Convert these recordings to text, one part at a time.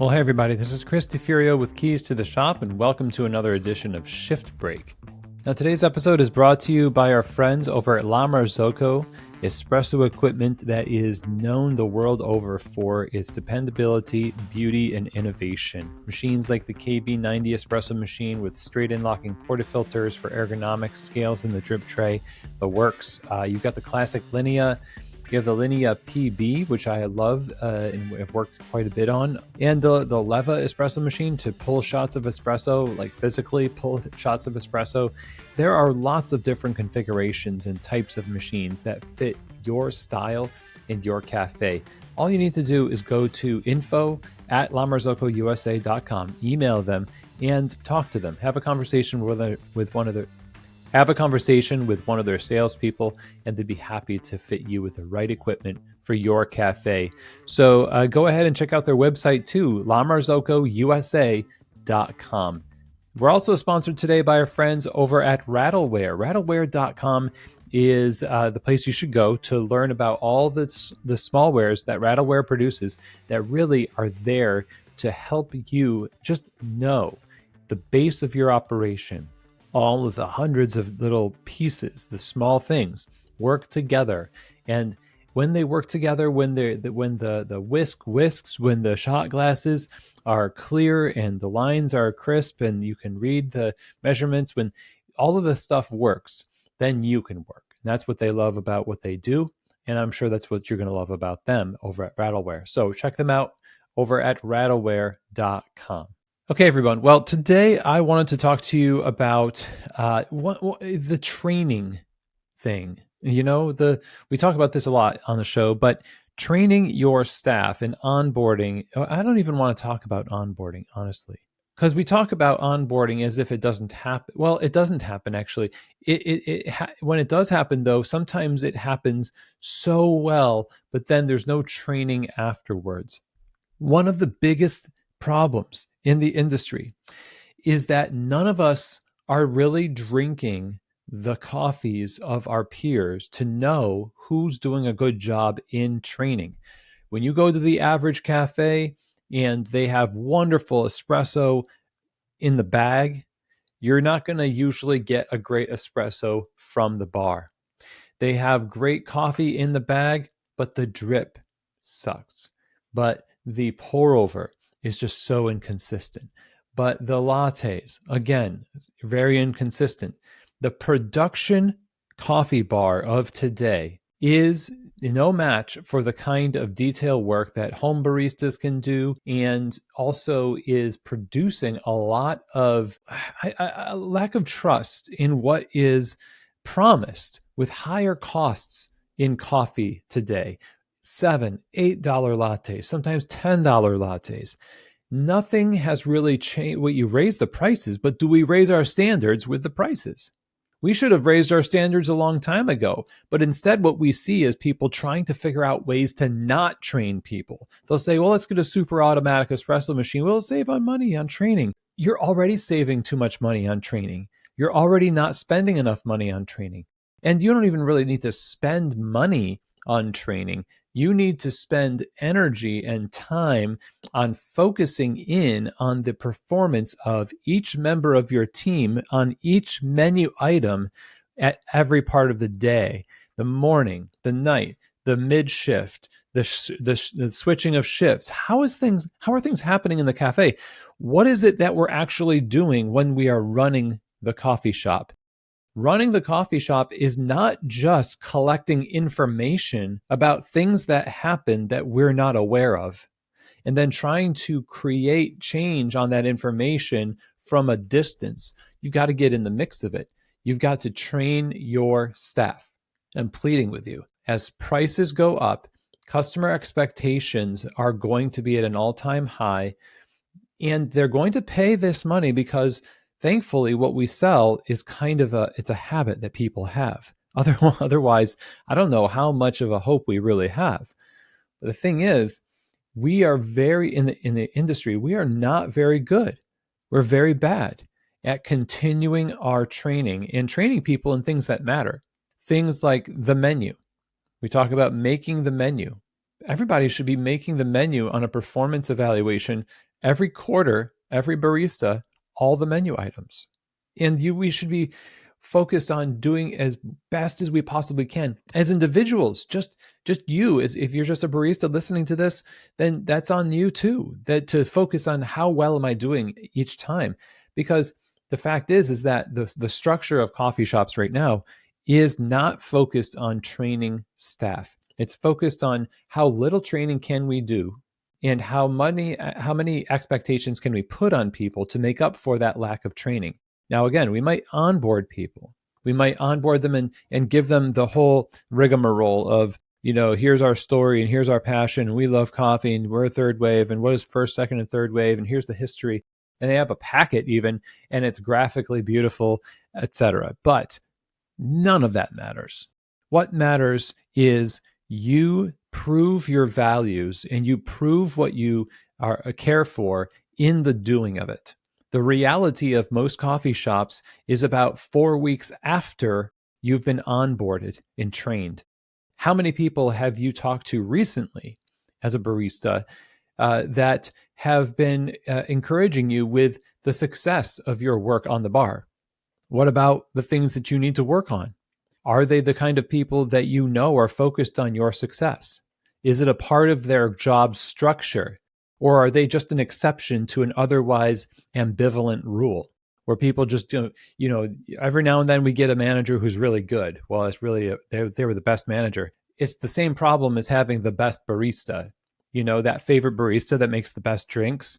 Well, hey everybody, this is Chris DeFurio with Keys to the Shop, and welcome to another edition of Shift Break. Now, today's episode is brought to you by our friends over at La Marzocco, espresso equipment that is known the world over for its dependability, beauty, and innovation. Machines like the KB90 espresso machine with straight-in locking portafilters for ergonomics, scales in the drip tray, the works. You've got the classic Linea. You have the Linea PB, which I love and have worked quite a bit on, and the Leva espresso machine to pull shots of espresso, like physically pull shots of espresso. There are lots of different configurations and types of machines that fit your style and your cafe. All you need to do is go to info@lamarzocousa.com, email them, and talk to them. Have a conversation with one of their salespeople, and they'd be happy to fit you with the right equipment for your cafe. So go ahead and check out their website too, lamarzocousa.com. We're also sponsored today by our friends over at Rattleware. Rattleware.com is the place you should go to learn about all the smallwares that Rattleware produces that really are there to help you just know the base of your operation. All of the hundreds of little pieces, the small things, work together. And when they work together, when the whisk whisks, when the shot glasses are clear and the lines are crisp and you can read the measurements, when all of this stuff works, then you can work. And that's what they love about what they do. And I'm sure that's what you're going to love about them over at Rattleware. So check them out over at rattleware.com. Okay, everyone. Well, today I wanted to talk to you about the training thing. You know, we talk about this a lot on the show, but training your staff and onboarding, I don't even want to talk about onboarding, honestly, because we talk about onboarding as if it doesn't happen. Well, it doesn't happen, actually. When it does happen, though, sometimes it happens so well, but then there's no training afterwards. One of the biggest problems in the industry is that none of us are really drinking the coffees of our peers to know who's doing a good job in training. When you go to the average cafe and they have wonderful espresso in the bag, you're not going to usually get a great espresso from the bar. They have great coffee in the bag, but the drip sucks. But the pour over is just so inconsistent. But the lattes, again, very inconsistent. The production coffee bar of today is no match for the kind of detail work that home baristas can do, and also is producing a lot of a lack of trust in what is promised with higher costs in coffee today. $7, $8 lattes, sometimes $10 lattes. Nothing has really changed. Well, you raise the prices, but do we raise our standards with the prices? We should have raised our standards a long time ago, but instead what we see is people trying to figure out ways to not train people. They'll say, well, let's get a super automatic espresso machine. We'll save on money on training. You're already saving too much money on training. You're already not spending enough money on training. And you don't even really need to spend money on training. You need to spend energy and time on focusing in on the performance of each member of your team on each menu item at every part of the day, the morning, the night, the mid shift, the switching of shifts. How are things happening in the cafe? What is it that we're actually doing when we are running the coffee shop? Running the coffee shop is not just collecting information about things that happen that we're not aware of, and then trying to create change on that information from a distance. You've got to get in the mix of it. You've got to train your staff. I'm pleading with you. As prices go up, customer expectations are going to be at an all-time high, and they're going to pay this money because thankfully, what we sell is it's a habit that people have. Otherwise, I don't know how much of a hope we really have. But the thing is, we are in the industry, we are not very good. We're very bad at continuing our training and training people in things that matter. Things like the menu. We talk about making the menu. Everybody should be making the menu on a performance evaluation every quarter, every barista, all the menu items. And we should be focused on doing as best as we possibly can as individuals. Just you, as if you're just a barista listening to this, then that's on you too. That to focus on how well am I doing each time, because the fact is that the structure of coffee shops right now is not focused on training staff. It's focused on how little training can we do and how many expectations can we put on people to make up for that lack of training. Now, again, we might onboard people. We might onboard them and give them the whole rigmarole of, here's our story and here's our passion. And we love coffee and we're a third wave. And what is first, second, and third wave? And here's the history. And they have a packet even, and it's graphically beautiful, etc. But none of that matters. What matters is you prove your values and you prove what you care for in the doing of it. The reality of most coffee shops is about 4 weeks after you've been onboarded and trained. How many people have you talked to recently as a barista that have been encouraging you with the success of your work on the bar? What about the things that you need to work on? Are they the kind of people that you know are focused on your success? Is it a part of their job structure? Or are they just an exception to an otherwise ambivalent rule where people just, every now and then we get a manager who's really good. Well, it's really, they were the best manager. It's the same problem as having the best barista, that favorite barista that makes the best drinks.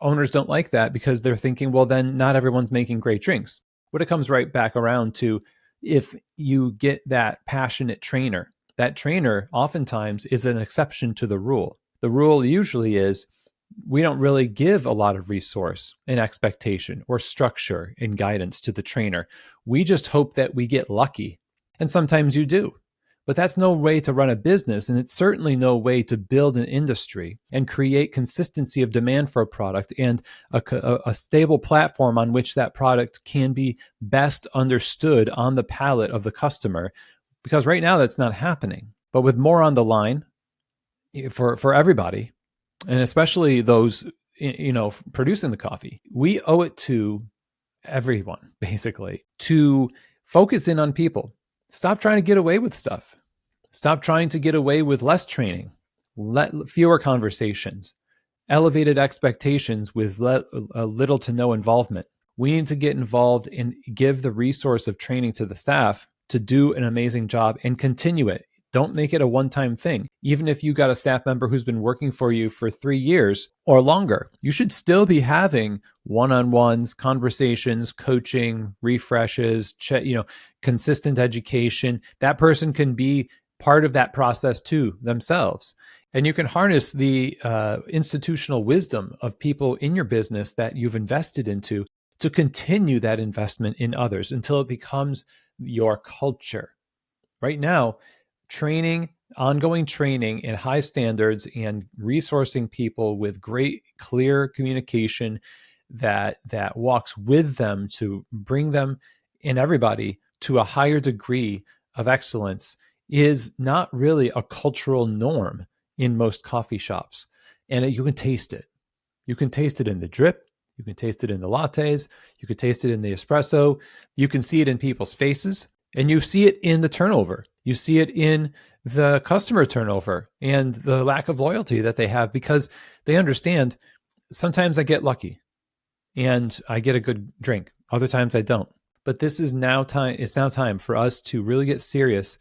Owners don't like that because they're thinking, well, then not everyone's making great drinks. But it comes right back around to, if you get that passionate trainer, that trainer oftentimes is an exception to the rule. The rule usually is we don't really give a lot of resource and expectation or structure and guidance to the trainer. We just hope that we get lucky. And sometimes you do. But that's no way to run a business, and it's certainly no way to build an industry and create consistency of demand for a product and a stable platform on which that product can be best understood on the palate of the customer. Because right now that's not happening. But with more on the line for everybody, and especially those producing the coffee, we owe it to everyone basically to focus in on people. Stop trying to get away with stuff. Stop trying to get away with less training, fewer conversations, elevated expectations with little to no involvement. We need to get involved and give the resource of training to the staff to do an amazing job and continue it. Don't make it a one-time thing. Even if you got a staff member who's been working for you for 3 years or longer, you should still be having one-on-ones, conversations, coaching, refreshes, consistent education. That person can be part of that process too themselves. And you can harness the institutional wisdom of people in your business that you've invested into to continue that investment in others until it becomes your culture. Right now, ongoing training and high standards and resourcing people with great, clear communication that walks with them to bring them and everybody to a higher degree of excellence is not really a cultural norm in most coffee shops. And you can taste it. You can taste it in the drip. You can taste it in the lattes. You can taste it in the espresso. You can see it in people's faces. And you see it in the turnover. You see it in the customer turnover and the lack of loyalty that they have, because they understand sometimes I get lucky and I get a good drink. Other times I don't. But this is now time. It's now time for us to really get serious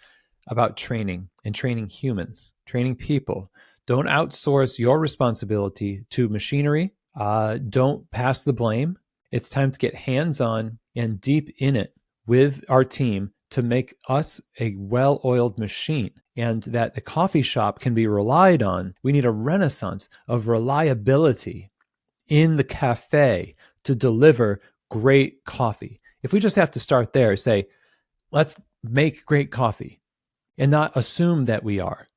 about training and training humans, training people. Don't outsource your responsibility to machinery. Don't pass the blame. It's time to get hands-on and deep in it with our team to make us a well-oiled machine, and that the coffee shop can be relied on. We need a renaissance of reliability in the cafe to deliver great coffee. If we just have to start there, say, let's make great coffee and not assume that we are.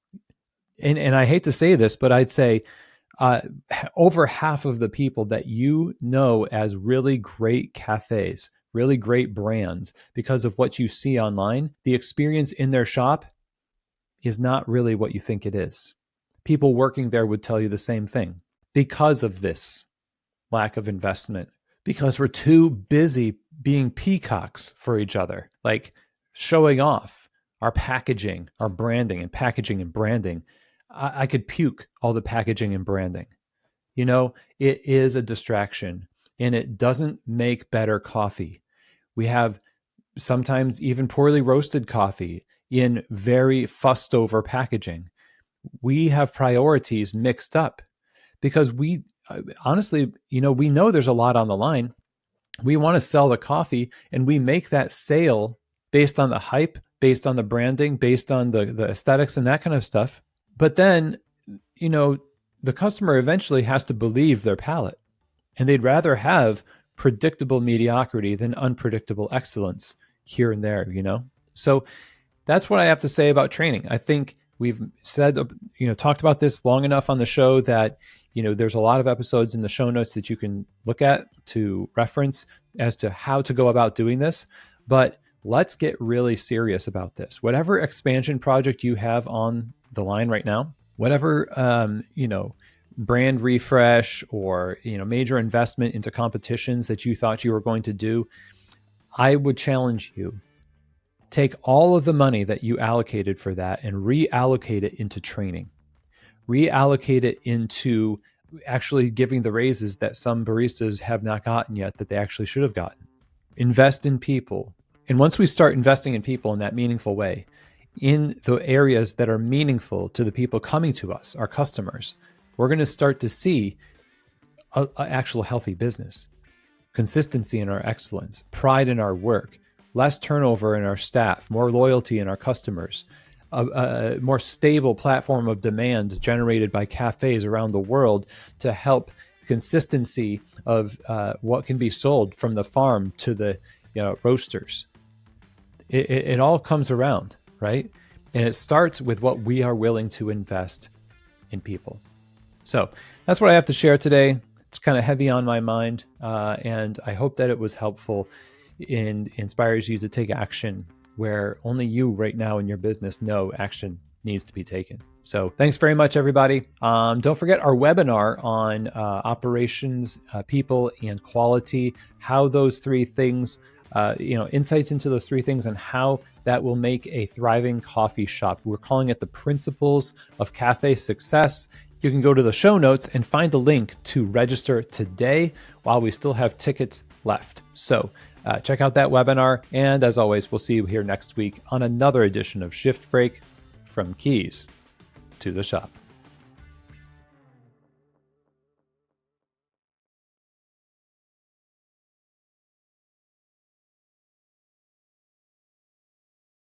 And I hate to say this, but I'd say over half of the people that you know as really great cafes, really great brands, because of what you see online, the experience in their shop is not really what you think it is. People working there would tell you the same thing. because of this lack of investment, because we're too busy being peacocks for each other, like showing off our packaging, our branding, and packaging and branding. I could puke all the packaging and branding. It is a distraction, and it doesn't make better coffee. We have sometimes even poorly roasted coffee in very fussed over packaging. We have priorities mixed up because we honestly, we know there's a lot on the line. We want to sell the coffee, and we make that sale based on the hype, based on the branding, based on the aesthetics and that kind of stuff. But then, the customer eventually has to believe their palate, and they'd rather have predictable mediocrity than unpredictable excellence here and there, So that's what I have to say about training. I think we've said, talked about this long enough on the show that, there's a lot of episodes in the show notes that you can look at to reference as to how to go about doing this. But let's get really serious about this. Whatever expansion project you have on the line right now, whatever, brand refresh or, major investment into competitions that you thought you were going to do, I would challenge you. Take all of the money that you allocated for that and reallocate it into training. Reallocate it into actually giving the raises that some baristas have not gotten yet that they actually should have gotten. Invest in people. And once we start investing in people in that meaningful way, in the areas that are meaningful to the people coming to us, our customers, we're going to start to see an actual healthy business. Consistency in our excellence, pride in our work, less turnover in our staff, more loyalty in our customers, a more stable platform of demand generated by cafes around the world to help consistency of what can be sold from the farm to the roasters. It all comes around, right? And it starts with what we are willing to invest in people. So that's what I have to share today. It's kind of heavy on my mind, and I hope that it was helpful and inspires you to take action where only you right now in your business know action needs to be taken. So thanks very much, everybody. Don't forget our webinar on operations, people, and quality, how those three things, insights into those three things and how that will make a thriving coffee shop. We're calling it the Principles of Cafe Success. You can go to the show notes and find the link to register today while we still have tickets left. So check out that webinar. And as always, we'll see you here next week on another edition of Shift Break, from Keys to the Shop.